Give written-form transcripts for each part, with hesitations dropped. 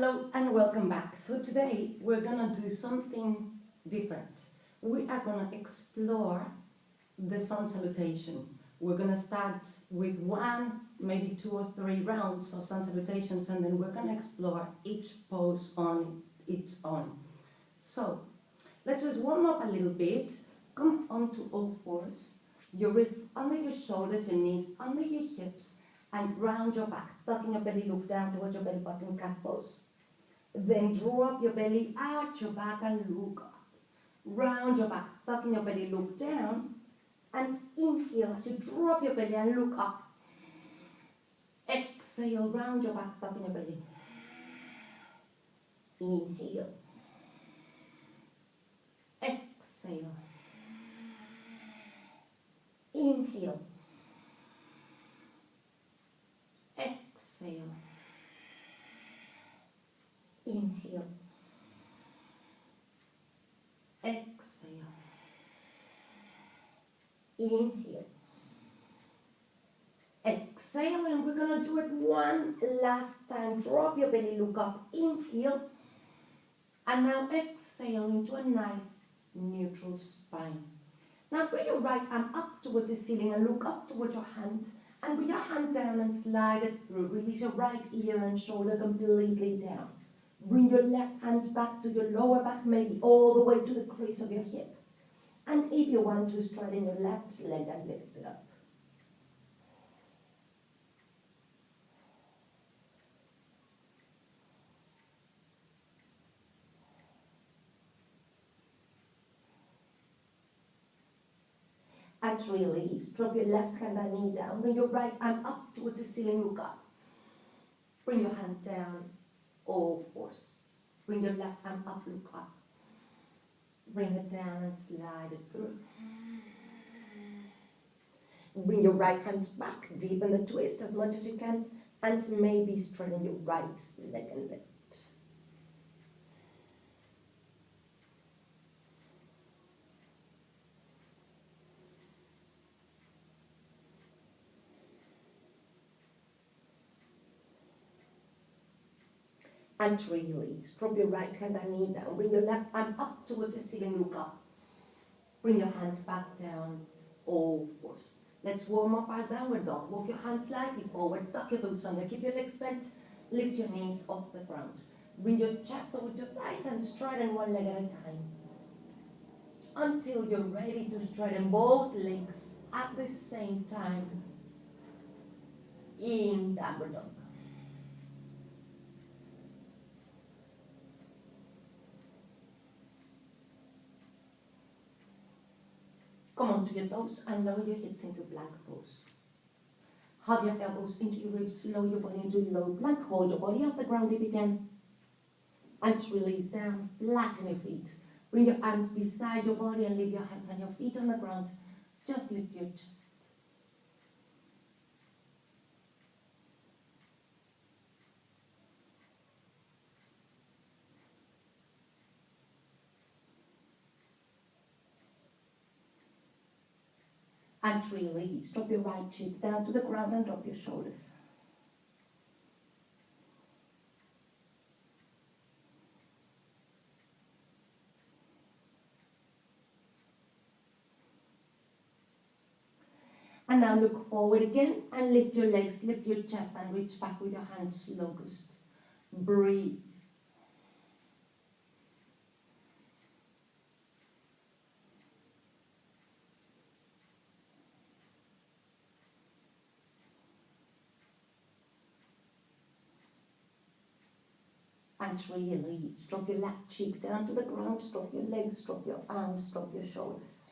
Hello and welcome back. So today we're gonna do something different. We are gonna explore the sun salutation. We're gonna start with one, maybe 2 or 3 rounds of sun salutations, and then we're gonna explore each pose on its own. So let's just warm up a little bit. Come onto all fours, your wrists under your shoulders, your knees under your hips, and round your back, tucking your belly, look down towards your belly button, cat pose. Then draw up your belly, arch your back and look up. Round your back, tucking your belly, look down, and inhale as you draw up your belly and look up. Exhale, round your back, tucking your belly. Inhale. Exhale. Inhale. Exhale. Inhale. Exhale. Inhale. Exhale, and we're going to do it one last time. Drop your belly, look up, inhale. And now exhale into a nice neutral spine. Now bring your right arm up towards the ceiling and look up towards your hand. And bring your hand down and slide it through. Release your right ear and shoulder completely down. Bring your left hand back to your lower back, maybe all the way to the crease of your hip. And if you want to, straighten your left leg and lift it up. And release. Drop your left hand and knee down. Bring your right arm up towards the ceiling, look up. Bring your hand down, all fours. Bring your left arm up, look up. Bring it down and slide it through. Bring your right hand back, deepen the twist as much as you can, and maybe straighten your right leg and lift. And release. Drop your right hand and knee down. Bring your left arm up towards the ceiling, look up. Bring your hand back down, all fours. Let's warm up our downward dog. Walk your hands slightly forward, tuck your toes under, keep your legs bent, lift your knees off the ground. Bring your chest towards your thighs and straighten one leg at a time. Until you're ready to straighten both legs at the same time in downward dog. Come onto your toes and lower your hips into plank pose. Hug your elbows into your ribs, lower your body into low plank. Hold your body off the ground if you can. And release down, flatten your feet. Bring your arms beside your body and leave your hands and your feet on the ground. Just lift your chest. And release. Drop your right cheek down to the ground and drop your shoulders. And now look forward again and lift your legs, lift your chest and reach back with your hands locust. Breathe. And release. Drop your left cheek down to the ground, drop your legs, drop your arms, drop your shoulders.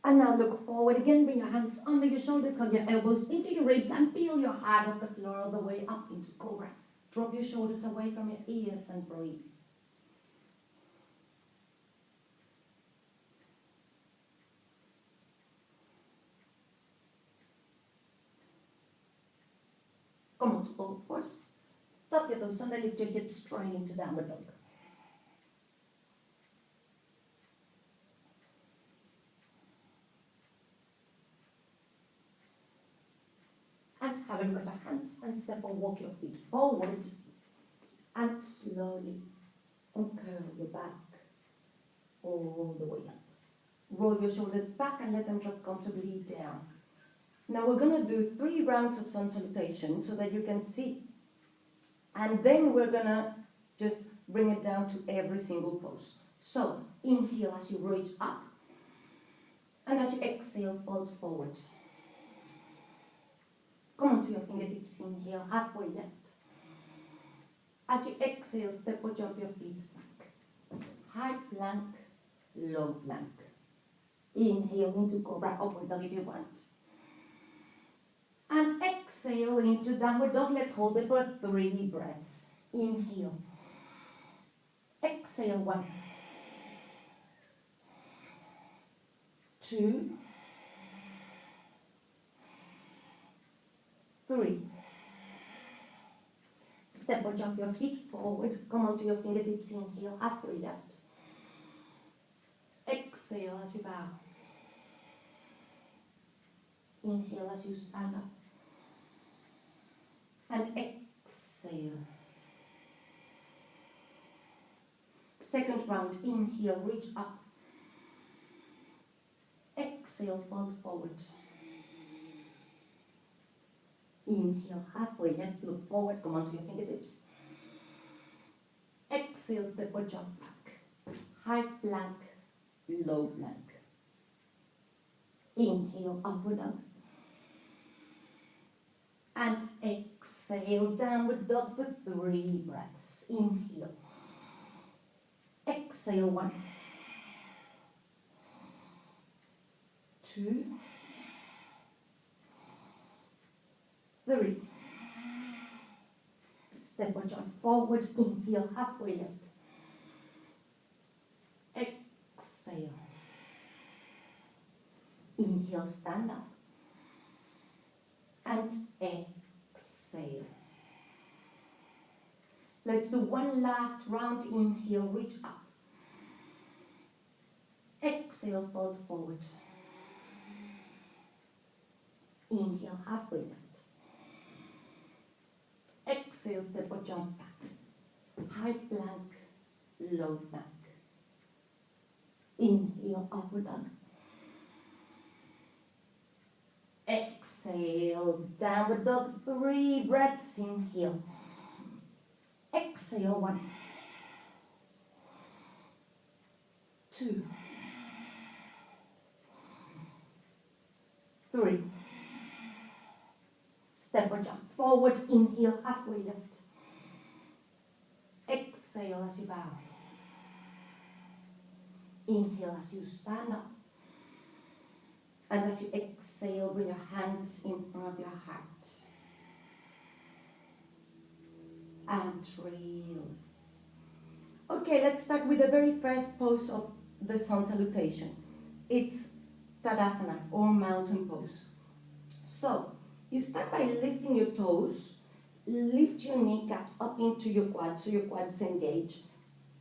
And now look forward again, bring your hands under your shoulders, hug your elbows into your ribs and peel your heart off the floor all the way up into cobra. Drop your shoulders away from your ears and breathe. Come on to all fours. Tuck your toes under, lift your hips straight into downward dog. And have a look at your hands and step or walk your feet forward and slowly uncurl your back all the way up. Roll your shoulders back and let them drop comfortably down. Now we're going to do 3 rounds of sun salutation so that you can see. And then we're going to just bring it down to every single pose. So inhale as you reach up. And as you exhale, fold forward. Come onto your fingertips, inhale, halfway left. As you exhale, step or jump your feet back. High plank, low plank. Inhale into cobra, upward dog if you want. And exhale into downward dog. Let's hold it for 3 breaths. Inhale. Exhale, 1. 2. 3. Step or jump your feet forward. Come onto your fingertips. Inhale, halfway left. Exhale as you bow. Inhale as you stand up. And exhale. Second round, inhale, reach up. Exhale, fold forward. Inhale, halfway left, look forward, come onto your fingertips. Exhale, step or jump back. High plank, low plank. Inhale, upward dog. And exhale, downward dog for 3 breaths. Inhale. Exhale, 1. 2. 3. Step or jump forward, inhale, halfway left. Exhale. Inhale, stand up. And exhale. Let's do 1 last round. Inhale, reach up. Exhale, fold forward. Inhale, halfway left. Exhale, step or jump back. High plank, low plank. Inhale, upward dog. Exhale, downward dog, 3 breaths. Inhale. Exhale, 1. 2. 3. Step or jump forward, inhale, halfway left. Exhale as you bow. Inhale as you stand up. And as you exhale, bring your hands in front of your heart. And release. Okay, let's start with the very first pose of the sun salutation. It's Tadasana, or mountain pose. So, you start by lifting your toes, lift your kneecaps up into your quads, so your quads engage.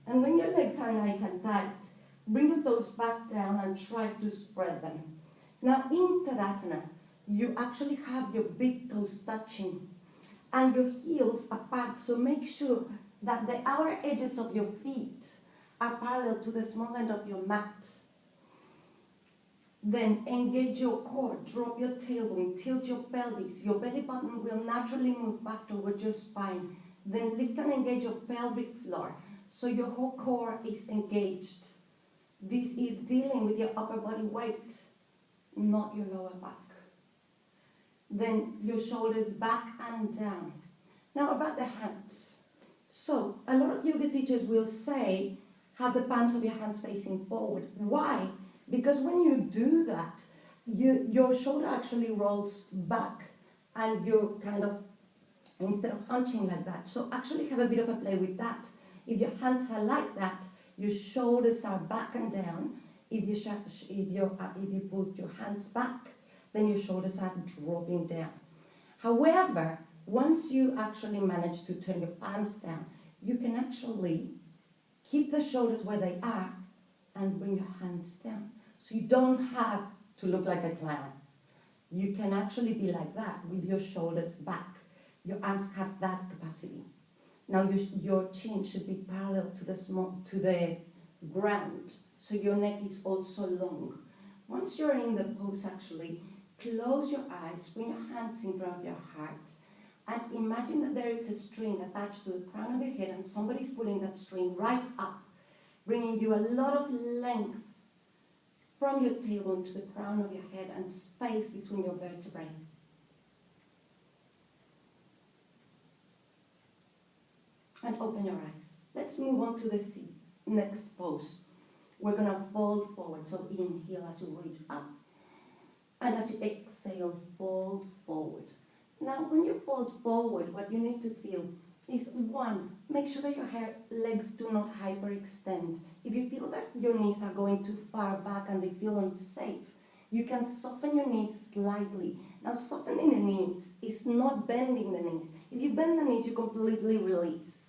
And when your legs are nice and tight, bring your toes back down and try to spread them. Now in Tadasana, you actually have your big toes touching and your heels apart, so make sure that the outer edges of your feet are parallel to the small end of your mat. Then engage your core, drop your tailbone, tilt your pelvis. Your belly button will naturally move back towards your spine. Then lift and engage your pelvic floor, so your whole core is engaged. This is dealing with your upper body weight, not your lower back. Then your shoulders back and down. Now about the hands. So a lot of yoga teachers will say, have the palms of your hands facing forward. Why? Because when you do that, your shoulder actually rolls back and you kind of, instead of hunching like that. So actually have a bit of a play with that. If your hands are like that, your shoulders are back and down. If you put your hands back, then your shoulders are dropping down. However, once you actually manage to turn your palms down, you can actually keep the shoulders where they are and bring your hands down. So you don't have to look like a clown. You can actually be like that with your shoulders back. Your arms have that capacity. Now your chin should be parallel to the ground, so your neck is also long. Once you're in the pose, actually, close your eyes, bring your hands in front of your heart, and imagine that there is a string attached to the crown of your head and somebody's pulling that string right up, bringing you a lot of length from your tailbone to the crown of your head and space between your vertebrae. And open your eyes. Let's move on to the next pose. We're going to fold forward. So inhale as you reach up. And as you exhale, fold forward. Now, when you fold forward, what you need to feel is, one, make sure that your legs do not hyperextend. If you feel that your knees are going too far back and they feel unsafe, you can soften your knees slightly. Now, softening the knees is not bending the knees. If you bend the knees, you completely release.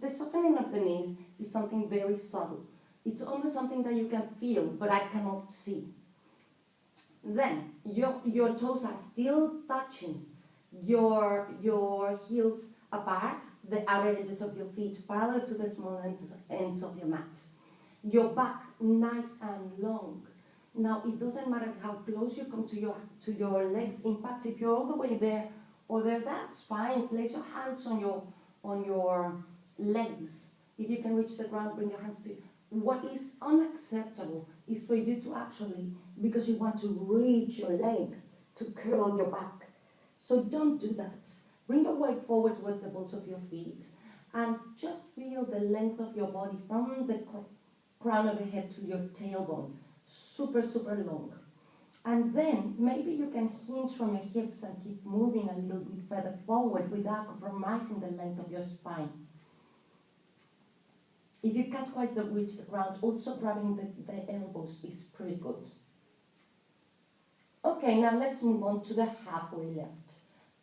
The softening of the knees is something very subtle. It's almost something that you can feel, but I cannot see. Then, your toes are still touching. Your heels apart, the outer edges of your feet parallel to the small ends of your mat. Your back nice and long. Now, it doesn't matter how close you come to your legs. In fact, if you're all the way there or there, that's fine. Place your hands on your legs. If you can reach the ground, bring your hands to it. What is unacceptable is for you to actually, because you want to reach your legs, to curl your back. So don't do that. Bring your weight forward towards the balls of your feet and just feel the length of your body from the crown of your head to your tailbone. Super, super long. And then maybe you can hinge from your hips and keep moving a little bit further forward without compromising the length of your spine. If you can't quite reach the ground, also grabbing the elbows is pretty good. Okay, now let's move on to the halfway lift.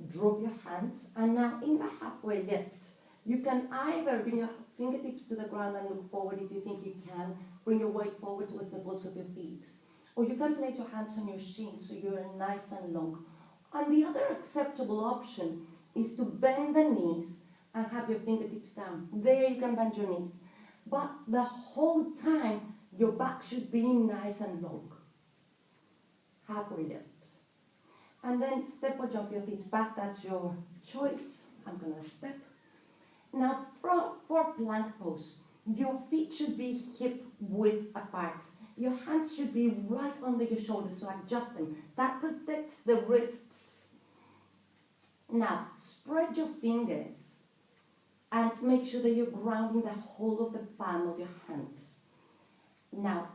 Drop your hands, and now in the halfway lift, you can either bring your fingertips to the ground and look forward if you think you can. Bring your weight forward towards the balls of your feet. Or you can place your hands on your shins so you're nice and long. And the other acceptable option is to bend the knees and have your fingertips down. There you can bend your knees. But the whole time, your back should be nice and long. Halfway lift. And then step or jump your feet back. That's your choice. I'm going to step. Now, for plank pose, your feet should be hip width apart. Your hands should be right under your shoulders, so adjust them. That protects the wrists. Now, spread your fingers and make sure that you're grounding the whole of the palm of your hands. Now,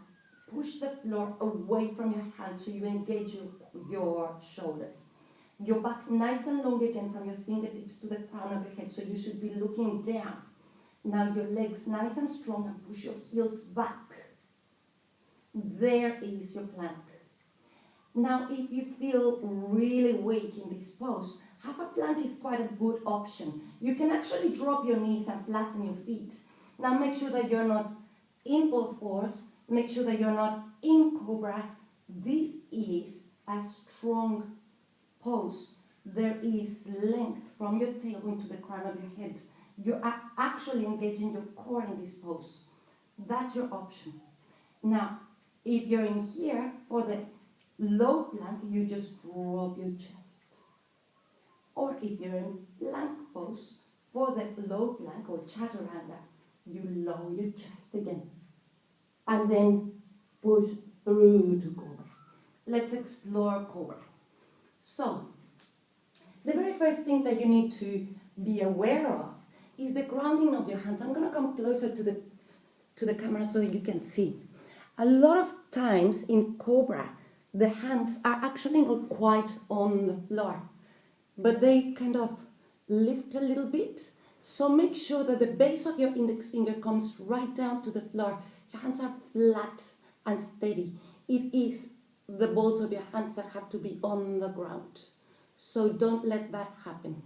push the floor away from your hands so you engage your shoulders. Your back nice and long again from your fingertips to the crown of your head, so you should be looking down. Now your legs nice and strong and push your heels back. There is your plank. Now if you feel really weak in this pose, half a plank is quite a good option. You can actually drop your knees and flatten your feet. Now make sure that you're not in both fours. Make sure that you're not in cobra. This is a strong pose. There is length from your tailbone to the crown of your head. You are actually engaging your core in this pose. That's your option. Now, if you're in here for the low plank, you just drop your chest. Or if you're in plank pose, for the low plank or chaturanga, you lower your chest again. And then push through to cobra. Let's explore cobra. So, the very first thing that you need to be aware of is the grounding of your hands. I'm going to come closer to the camera so you can see. A lot of times in cobra, the hands are actually not quite on the floor, but they kind of lift a little bit. So make sure that the base of your index finger comes right down to the floor. Your hands are flat and steady. It is the balls of your hands that have to be on the ground. So don't let that happen.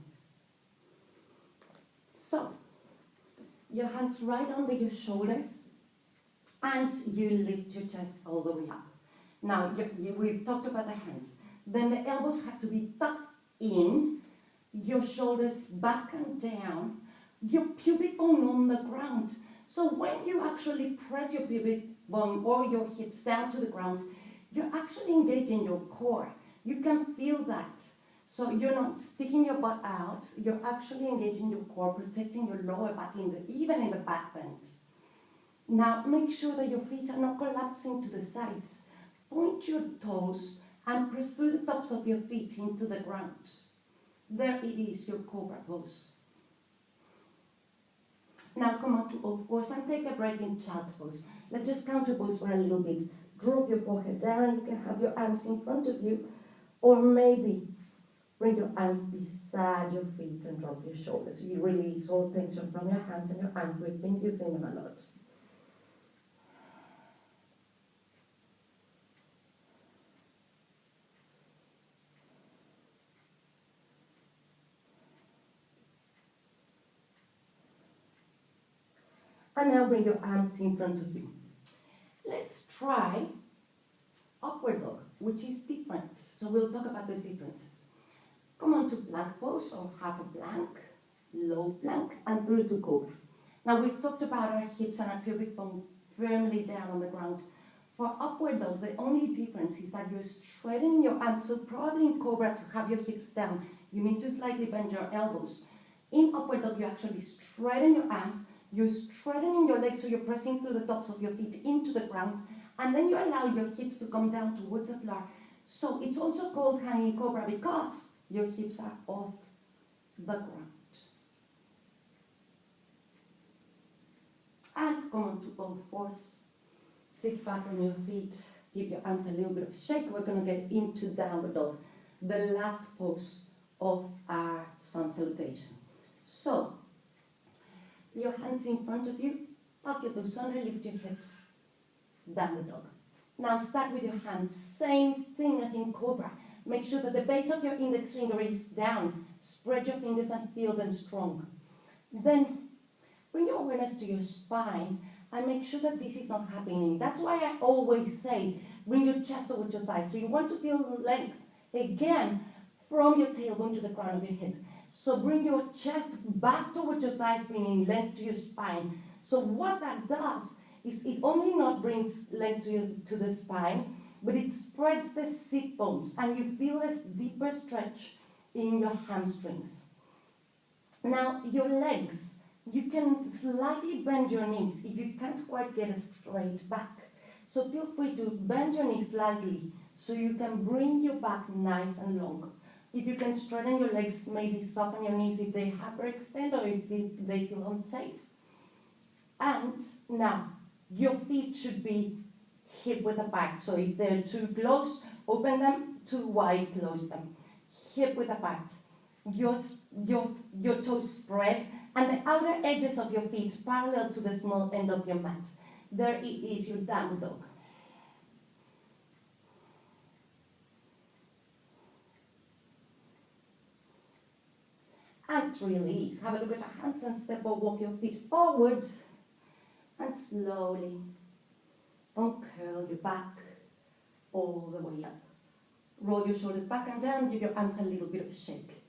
So, your hands right under your shoulders, and you lift your chest all the way up. Now, we've talked about the hands. Then the elbows have to be tucked in, your shoulders back and down, your pubic bone on the ground. So when you actually press your pubic bone or your hips down to the ground, you're actually engaging your core. You can feel that. So you're not sticking your butt out, you're actually engaging your core, protecting your lower back, even in the back bend. Now make sure that your feet are not collapsing to the sides. Point your toes and press through the tops of your feet into the ground. There it is, your cobra pose. Now come on to all fours and take a break in child's pose. Let's just counter pose for a little bit. Drop your forehead down, you can have your arms in front of you, or maybe bring your arms beside your feet and drop your shoulders. You release all tension from your hands and your arms. We've been using them a lot. And now bring your arms in front of you. Let's try upward dog, which is different. So we'll talk about the differences. Come on to plank pose, or half a plank, low plank, and through to cobra. Now we've talked about our hips and our pubic bone firmly down on the ground. For upward dog, the only difference is that you're straightening your arms. So probably in cobra, to have your hips down, you need to slightly bend your elbows. In upward dog, you actually straighten your arms, you're straightening your legs, so you're pressing through the tops of your feet into the ground, and then you allow your hips to come down towards the floor. So it's also called hanging cobra because your hips are off the ground. And come on to all fours. Sit back on your feet. Give your arms a little bit of a shake. We're going to get into downward dog, the last pose of our sun salutation. So, your hands in front of you. Tuck your toes under, lift your hips. Downward dog. Now start with your hands. Same thing as in cobra. Make sure that the base of your index finger is down. Spread your fingers and feel them strong. Then bring your awareness to your spine and make sure that this is not happening. That's why I always say bring your chest towards your thighs. So you want to feel length again from your tailbone to the crown of your head. So bring your chest back towards your thighs, bringing length to your spine. So what that does is it only not brings length to the spine, but it spreads the sit bones and you feel a deeper stretch in your hamstrings. Now your legs, you can slightly bend your knees if you can't quite get a straight back. So feel free to bend your knees slightly so you can bring your back nice and long. If you can straighten your legs, maybe soften your knees if they hyperextend or if they feel unsafe. And now, your feet should be hip width apart. So if they're too close, open them. Too wide, close them. Hip width apart. Your toes spread and the outer edges of your feet parallel to the small end of your mat. There it is, your downward dog. And release. Have a look at your hands and step or walk your feet forward. And slowly uncurl your back all the way up. Roll your shoulders back and down. Give your arms a little bit of a shake.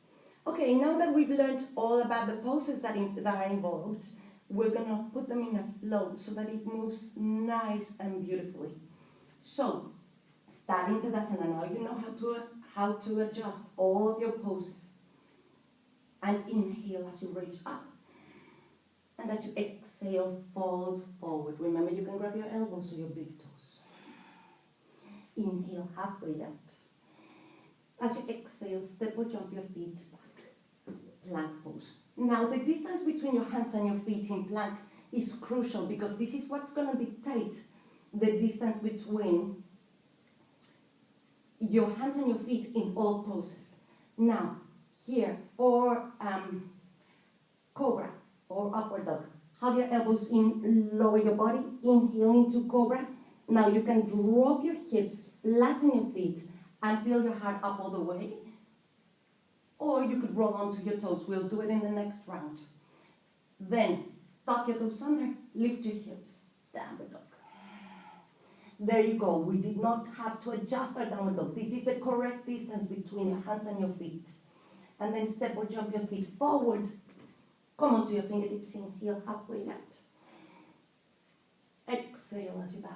Okay, now that we've learned all about the poses that are involved, we're going to put them in a flow so that it moves nice and beautifully. So, starting Tadasana, now you know how to adjust all of your poses. And inhale as you reach up. And as you exhale, fold forward. Remember, you can grab your elbows or your big toes. Inhale, halfway left. As you exhale, step or jump your feet back. Plank pose. Now, the distance between your hands and your feet in plank is crucial because this is what's going to dictate the distance between your hands and your feet in all poses. Now, here for cobra or upward dog. Have your elbows in, lower your body, inhale into cobra. Now you can drop your hips, flatten your feet, and feel your heart up all the way. Or you could roll onto your toes. We'll do it in the next round. Then, tuck your toes under, lift your hips, downward dog. There you go. We did not have to adjust our downward dog. This is the correct distance between your hands and your feet. And then step or jump your feet forward. Come onto your fingertips, inhale, halfway left. Exhale as you bow.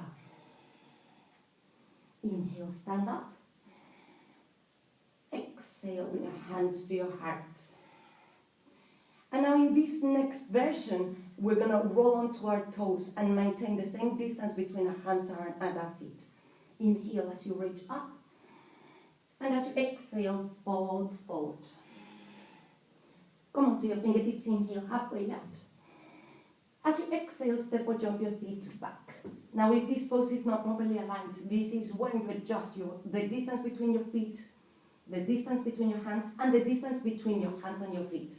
Inhale, stand up. Exhale, bring your hands to your heart. And now in this next version, we're going to roll onto our toes and maintain the same distance between our hands and our feet. Inhale as you reach up. And as you exhale, fold forward. Come onto your fingertips, inhale, halfway left. As you exhale, step or jump your feet back. Now if this pose is not properly aligned, this is when you adjust the distance between your feet, the distance between your hands, and the distance between your hands and your feet.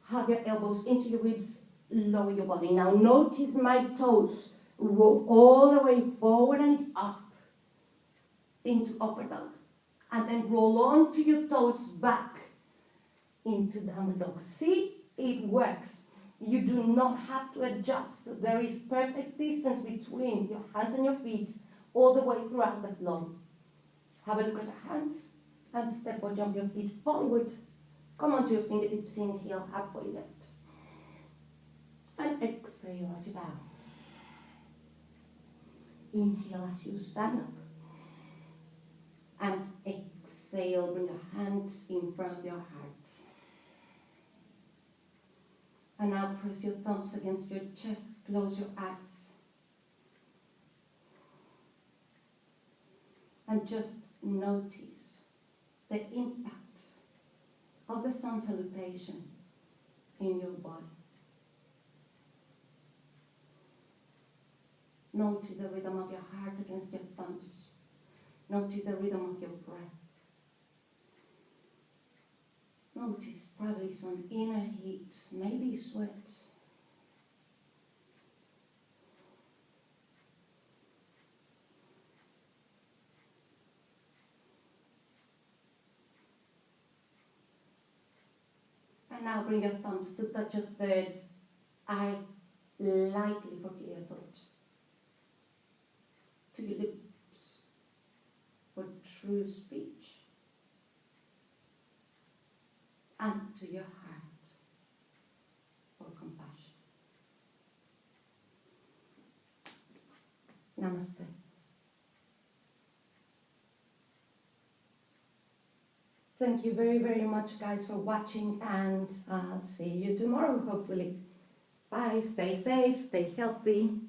Hug your elbows into your ribs, lower your body. Now notice my toes roll all the way forward and up into upper dog. And then roll onto your toes back into downward dog. See, it works. You do not have to adjust. There is perfect distance between your hands and your feet all the way throughout the flow. Have a look at your hands and step or jump your feet forward. Come onto your fingertips, inhale, halfway left. And exhale as you bow. Inhale as you stand up. And exhale, bring your hands in front of your heart. And now press your thumbs against your chest, close your eyes. And just notice the impact of the sun salutation in your body. Notice the rhythm of your heart against your thumbs. Notice the rhythm of your breath. Notice probably some inner heat, maybe sweat. And now bring your thumbs to touch your third eye lightly for clear thought. To your lips for true speech. And to your heart for compassion. Namaste. Thank you very, very much, guys, for watching, and see you tomorrow, hopefully. Bye. Stay safe, stay healthy.